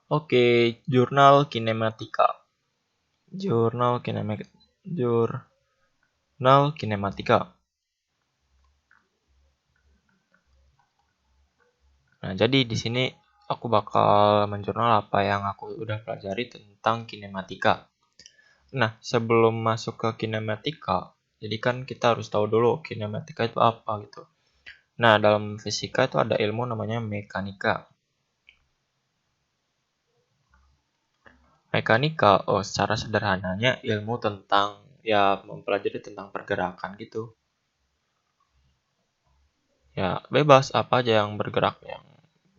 Oke, jurnal kinematika. Jurnal kinematika. Nah, jadi di sini aku bakal menjurnal apa yang aku udah pelajari tentang kinematika. Nah, sebelum masuk ke kinematika, jadi kan kita harus tahu dulu kinematika itu apa gitu. Nah, dalam fisika itu ada ilmu namanya mekanika. Mekanika, secara sederhananya ilmu tentang mempelajari tentang pergerakan gitu. Ya, bebas apa aja yang bergerak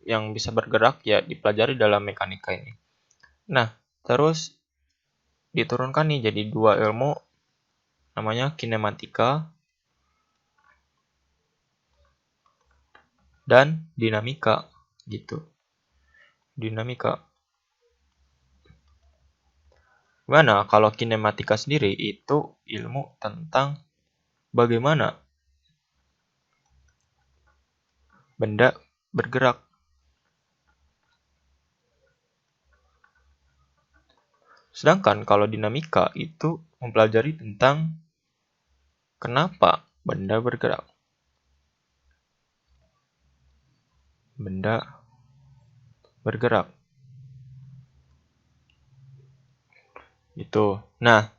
yang bisa bergerak ya dipelajari dalam mekanika ini. Nah, terus diturunkan nih jadi dua ilmu namanya kinematika dan dinamika gitu. Dinamika. Gimana kalau kinematika sendiri itu ilmu tentang bagaimana benda bergerak. Sedangkan kalau dinamika itu mempelajari tentang kenapa benda bergerak. Benda bergerak. Gitu. Nah,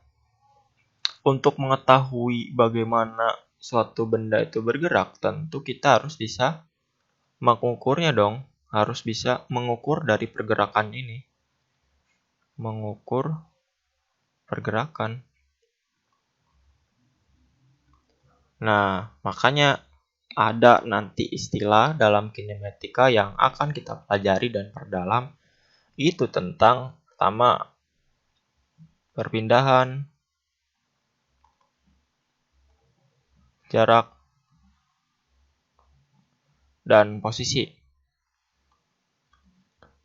untuk mengetahui bagaimana suatu benda itu bergerak, tentu kita harus bisa mengukurnya dong. Harus bisa mengukur dari pergerakan ini. Mengukur pergerakan. Nah, makanya ada nanti istilah dalam kinematika yang akan kita pelajari dan perdalam. Itu tentang pertama perpindahan, jarak, dan posisi.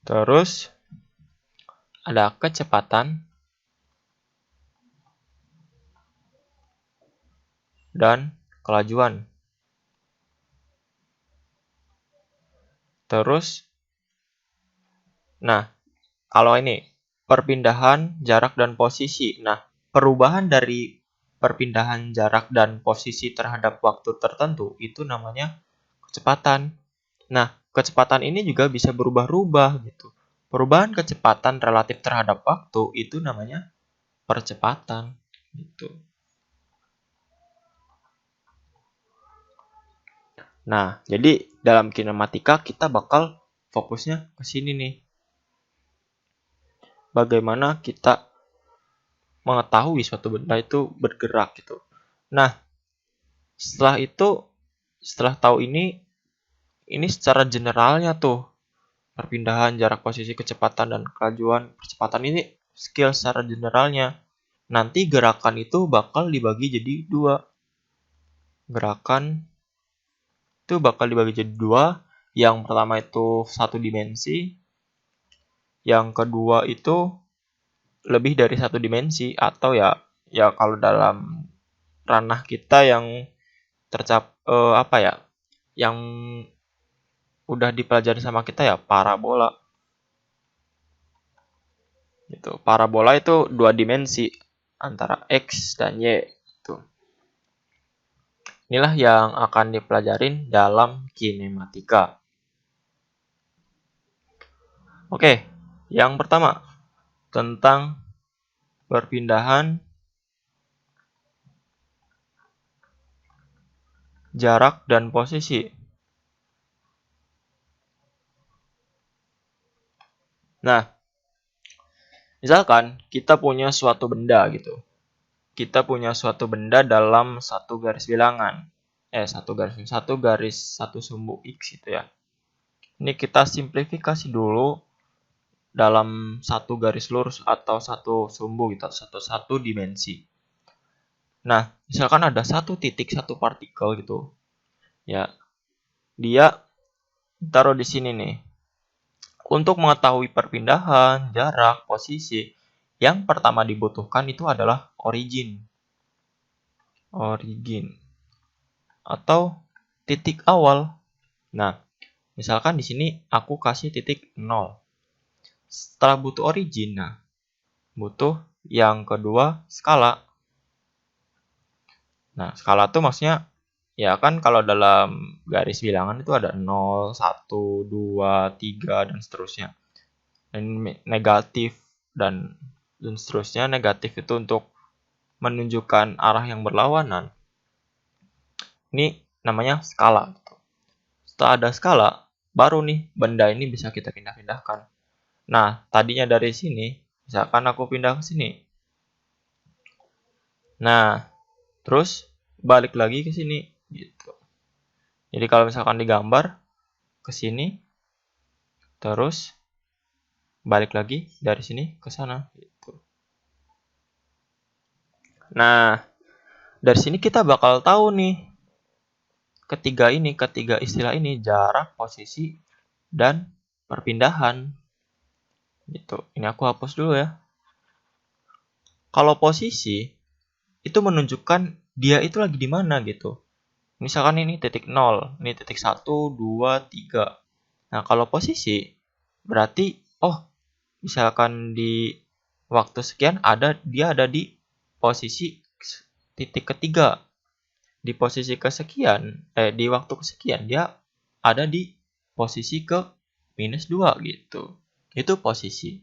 Terus ada kecepatan dan kelajuan. Terus, nah, kalau ini perpindahan, jarak, dan posisi. Nah, perubahan dari perpindahan jarak dan posisi terhadap waktu tertentu itu namanya kecepatan. Nah, kecepatan ini juga bisa berubah-ubah gitu. Perubahan kecepatan relatif terhadap waktu itu namanya percepatan gitu. Nah, jadi dalam kinematika kita bakal fokusnya ke sini nih. Bagaimana kita mengetahui suatu benda itu bergerak gitu. Nah, setelah itu, setelah tahu ini secara generalnya tuh, perpindahan, jarak, posisi, kecepatan, dan kelajuan. Percepatan ini skill secara generalnya. Nanti gerakan itu bakal dibagi jadi dua. Gerakan itu bakal dibagi jadi dua. Yang pertama itu satu dimensi. Yang kedua itu lebih dari satu dimensi. Atau ya kalau dalam ranah kita yang yang udah dipelajari sama kita ya parabola. Gitu. Parabola itu dua dimensi antara X dan Y. Gitu. Inilah yang akan dipelajarin dalam kinematika. Oke, yang pertama tentang perpindahan jarak dan posisi. Nah, misalkan kita punya suatu benda gitu. Kita punya suatu benda dalam satu garis bilangan. Satu garis satu sumbu X gitu ya. Ini kita simplifikasi dulu dalam satu garis lurus atau satu sumbu gitu, satu dimensi. Nah, misalkan ada satu titik, satu partikel gitu. Ya, dia taruh di sini nih. Untuk mengetahui perpindahan, jarak, posisi, yang pertama dibutuhkan itu adalah origin. Origin atau titik awal. Nah, misalkan di sini aku kasih titik 0. Setelah butuh origin, nah butuh yang kedua skala. Nah, skala tuh maksudnya ya kan kalau dalam garis bilangan itu ada 0, 1, 2, 3 dan seterusnya. Dan negatif dan seterusnya. Negatif itu untuk menunjukkan arah yang berlawanan. Ini namanya skala. Setelah ada skala, baru nih benda ini bisa kita pindah-pindahkan. Nah, tadinya dari sini, misalkan aku pindah ke sini. Nah, terus balik lagi ke sini gitu. Jadi kalau misalkan digambar ke sini, terus balik lagi dari sini ke sana gitu. Nah, dari sini kita bakal tahu nih ketiga istilah ini, jarak, posisi, dan perpindahan gitu. Ini aku hapus dulu ya. Kalau posisi itu menunjukkan dia itu lagi di mana gitu. Misalkan ini titik 0, ini titik 1, 2, 3. Nah, kalau posisi berarti misalkan di waktu sekian dia ada di posisi titik ketiga. Di posisi kesekian, di waktu kesekian dia ada di posisi ke -2 gitu. Itu posisi.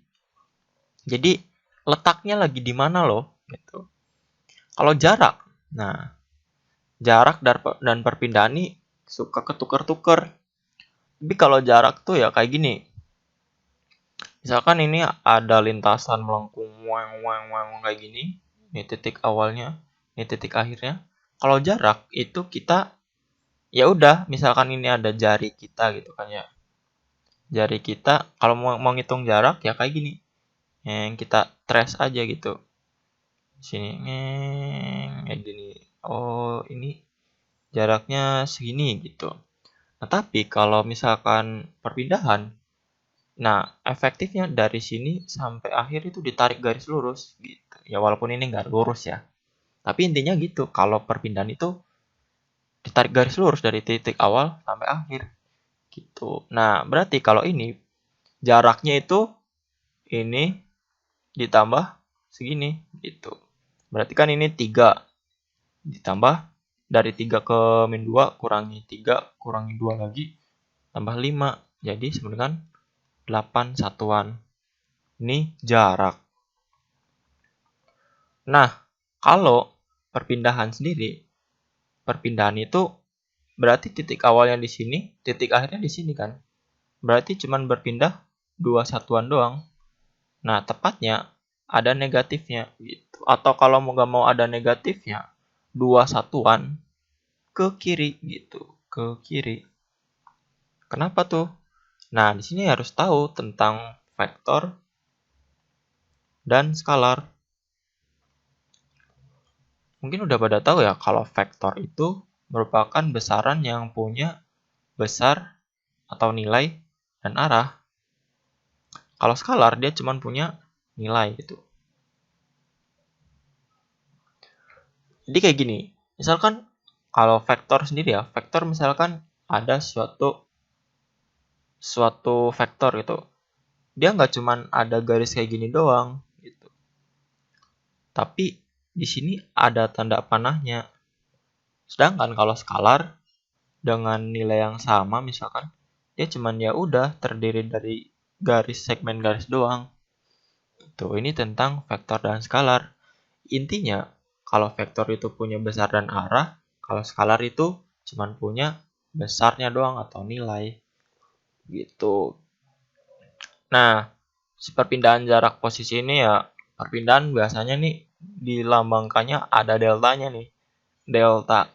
Jadi letaknya lagi di mana loh gitu. Kalau jarak, nah jarak dan perpindahan ini suka ketukar-tukar. Tapi kalau jarak tuh ya kayak gini. Misalkan ini ada lintasan melengkung kayak gini. Ini titik awalnya, ini titik akhirnya. Kalau jarak itu kita ya udah, misalkan ini ada jari kita gitu kan ya. Jari kita kalau mau ngitung jarak ya kayak gini. Yang kita trace aja gitu. Sini kayak gini. Oh, ini jaraknya segini gitu. Nah, tapi kalau misalkan perpindahan, nah efektifnya dari sini sampai akhir itu ditarik garis lurus gitu. Ya walaupun ini nggak lurus ya. Tapi intinya gitu, kalau perpindahan itu ditarik garis lurus dari titik awal sampai akhir gitu. Nah, berarti kalau ini jaraknya itu ini ditambah segini gitu. Berarti kan ini 3 ditambah dari 3 ke -2 kurangi 3 kurangi 2 lagi tambah 5. Jadi sama dengan 8 satuan. Ini jarak. Nah, kalau perpindahan sendiri, perpindahan itu berarti titik awalnya di sini, titik akhirnya di sini kan. Berarti cuma berpindah 2 satuan doang. Nah, tepatnya ada negatifnya gitu. Atau kalau nggak mau ada negatifnya, 2 satuan ke kiri gitu, ke kiri. Kenapa tuh? Nah, di sini harus tahu tentang vektor dan skalar. Mungkin udah pada tahu ya kalau vektor itu merupakan besaran yang punya besar atau nilai dan arah. Kalau skalar dia cuma punya nilai gitu. Jadi kayak gini, misalkan kalau vektor sendiri ya, vektor misalkan ada suatu vektor gitu. Dia nggak cuma ada garis kayak gini doang gitu. Tapi di sini ada tanda panahnya. Sedangkan kalau skalar dengan nilai yang sama misalkan dia cuman ya udah terdiri dari segmen garis doang. Tuh, ini tentang vektor dan skalar. Intinya kalau vektor itu punya besar dan arah, kalau skalar itu cuman punya besarnya doang atau nilai. Gitu. Nah, si perpindahan jarak posisi ini ya, perpindahan biasanya nih dilambangkannya ada deltanya nih. Delta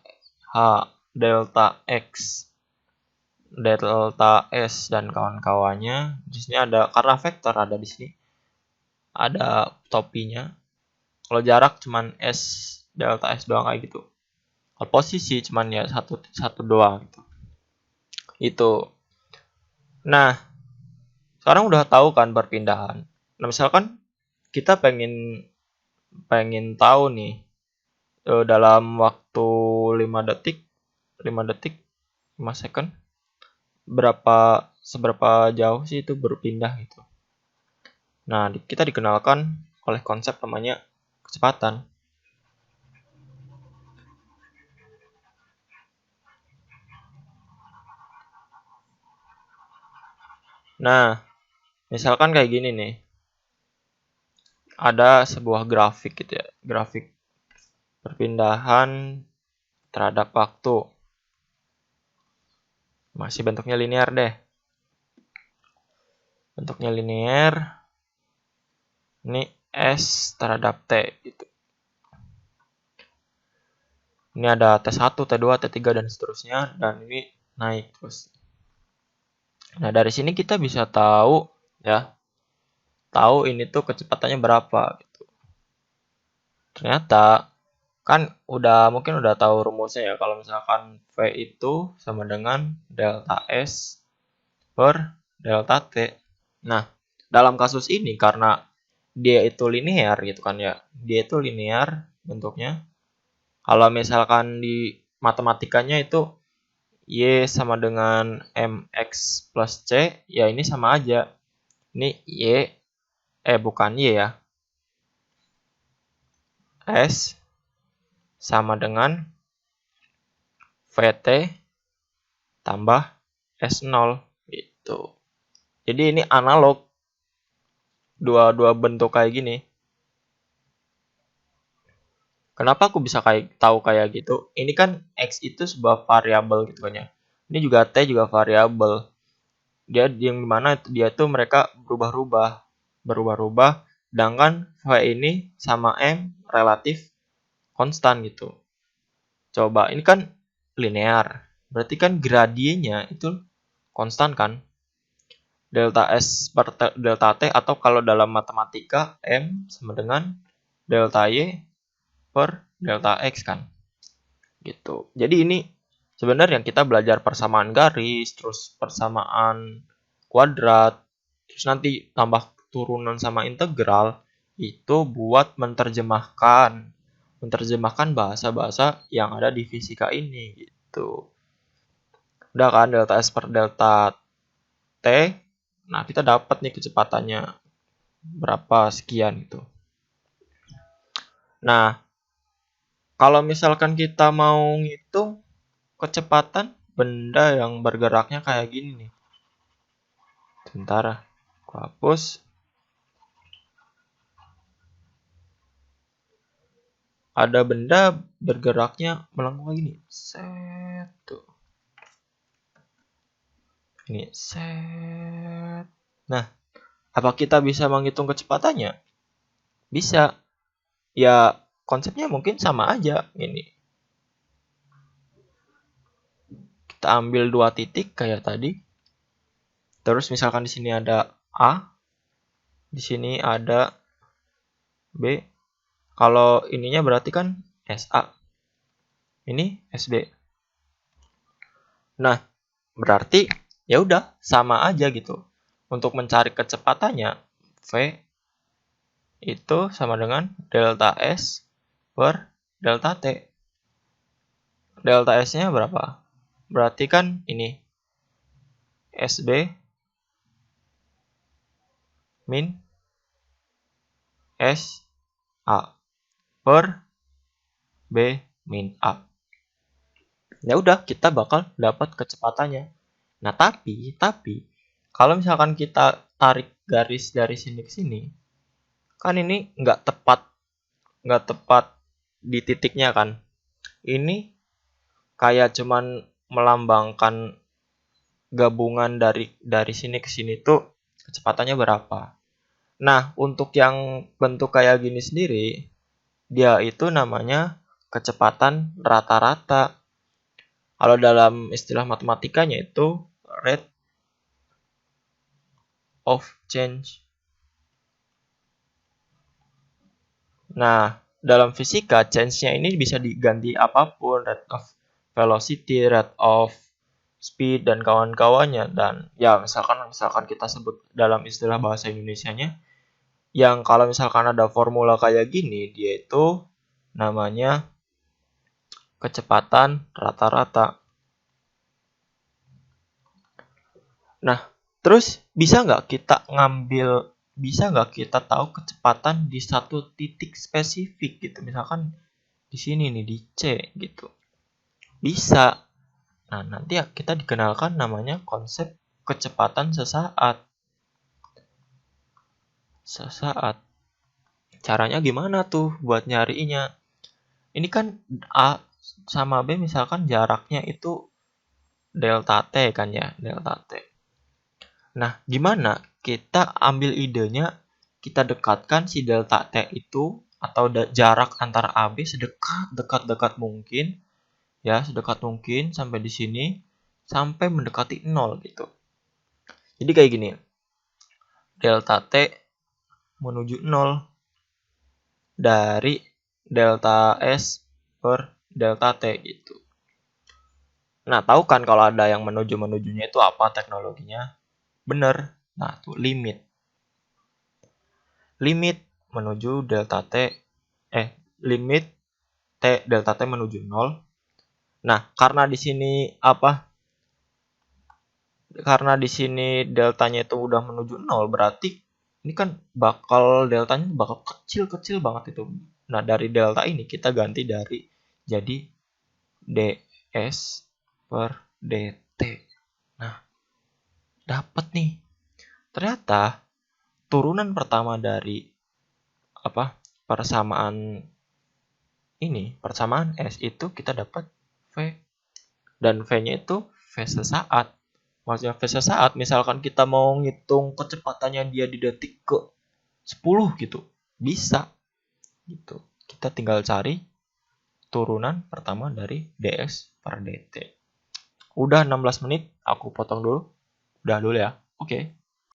H, delta X, delta S dan kawan-kawannya. Di sini ada karena vektor ada di sini. Ada topinya. Kalau jarak cuman S, delta S doang kayak gitu. Kalau posisi cuman ya satu doang gitu. Itu. Nah, sekarang udah tahu kan perpindahan. Nah, misalkan kita pengen tahu nih dalam waktu 5 detik 5 second seberapa jauh sih itu berpindah gitu. Nah, kita dikenalkan oleh konsep namanya kecepatan. Nah, misalkan kayak gini nih. Ada sebuah grafik gitu ya. Grafik perpindahan terhadap waktu. Masih bentuknya linear deh. Bentuknya linear. Ini S terhadap T gitu. Ini ada T1, T2, T3 dan seterusnya, dan ini naik terus. Nah, dari sini kita bisa tahu ya, tahu ini tuh kecepatannya berapa gitu. Ternyata kan mungkin udah tahu rumusnya ya, kalau misalkan V itu sama dengan delta S per delta T. Nah, dalam kasus ini karena dia itu linear gitu kan ya. Dia itu linear bentuknya. Kalau misalkan di matematikanya itu Y sama dengan MX plus C, ya ini sama aja. Ini bukan Y ya. S sama dengan VT tambah S0 gitu. Jadi ini analog. Dua bentuk kayak gini. Kenapa aku bisa tahu kayak gitu? Ini kan X itu sebuah variabel gitu kan ya. Ini juga T juga variabel. Dia yang dimana dia tuh mereka berubah-ubah. Sedangkan V ini sama M relatif konstan gitu. Coba ini kan linear. Berarti kan gradiennya itu konstan kan? Delta S per delta T, atau kalau dalam matematika M sama dengan delta Y per delta X kan. Gitu. Jadi ini sebenarnya kita belajar persamaan garis, terus persamaan kuadrat, terus nanti tambah turunan sama integral, itu buat menerjemahkan bahasa-bahasa yang ada di fisika ini gitu. Udah kan delta S per delta T. Nah, kita dapat nih kecepatannya berapa sekian gitu. Nah, kalau misalkan kita mau ngitung kecepatan benda yang bergeraknya kayak gini nih. Sebentar, aku hapus. Ada benda bergeraknya melengkung kayak gini. Set tuh. Ini set. Nah, apa kita bisa menghitung kecepatannya? Bisa. Ya, konsepnya mungkin sama aja ini. Kita ambil 2 titik kayak tadi. Terus misalkan di sini ada A, di sini ada B. Kalau ininya berarti kan SA. Ini SD. Nah, berarti ya udah sama aja gitu. Untuk mencari kecepatannya, V itu sama dengan delta S per delta T. Delta S-nya berapa? Berarti kan ini SB min SA per B min A. Ya udah, kita bakal dapat kecepatannya. Nah, tapi kalau misalkan kita tarik garis dari sini ke sini, kan ini nggak tepat di titiknya kan. Ini kayak cuman melambangkan gabungan dari sini ke sini tuh kecepatannya berapa. Nah, untuk yang bentuk kayak gini sendiri, dia itu namanya kecepatan rata-rata. Kalau dalam istilah matematikanya itu rate of change. Nah, dalam fisika change-nya ini bisa diganti apapun, rate of velocity, rate of speed dan kawan-kawannya. Dan ya misalkan kita sebut dalam istilah bahasa Indonesianya, yang kalau misalkan ada formula kayak gini, dia itu namanya kecepatan rata-rata. Nah, terus bisa nggak kita ngambil bisa nggak kita tahu kecepatan di satu titik spesifik gitu. Misalkan di sini nih, di C gitu. Bisa. Nah, nanti kita dikenalkan namanya konsep kecepatan sesaat. Sesaat. Caranya gimana tuh buat nyarinya? Ini kan A sama B misalkan jaraknya itu delta T kan ya, delta T. Nah, gimana kita ambil idenya, kita dekatkan si delta T itu atau jarak antara AB sedekat-dekat mungkin, ya, sedekat mungkin sampai di sini, sampai mendekati 0 gitu. Jadi kayak gini, delta T menuju 0 dari delta S per delta T gitu. Nah, tahu kan kalau ada yang menuju-menujunya itu apa teknologinya? Bener. Nah, tuh limit. Limit menuju delta T, limit T delta T menuju 0. Nah, karena di sini karena di sini deltanya itu udah menuju 0, berarti ini kan deltanya bakal kecil-kecil banget itu. Nah, dari delta ini kita ganti jadi ds per dt. Nah, dapat nih. Ternyata turunan pertama dari persamaan S itu kita dapat V. Dan V-nya itu V sesaat. Maksudnya V sesaat, misalkan kita mau ngitung kecepatannya dia di detik ke 10 gitu. Bisa. Gitu. Kita tinggal cari turunan pertama dari ds per dt. Udah 16 menit, aku potong dulu. Udah dulu ya. Oke.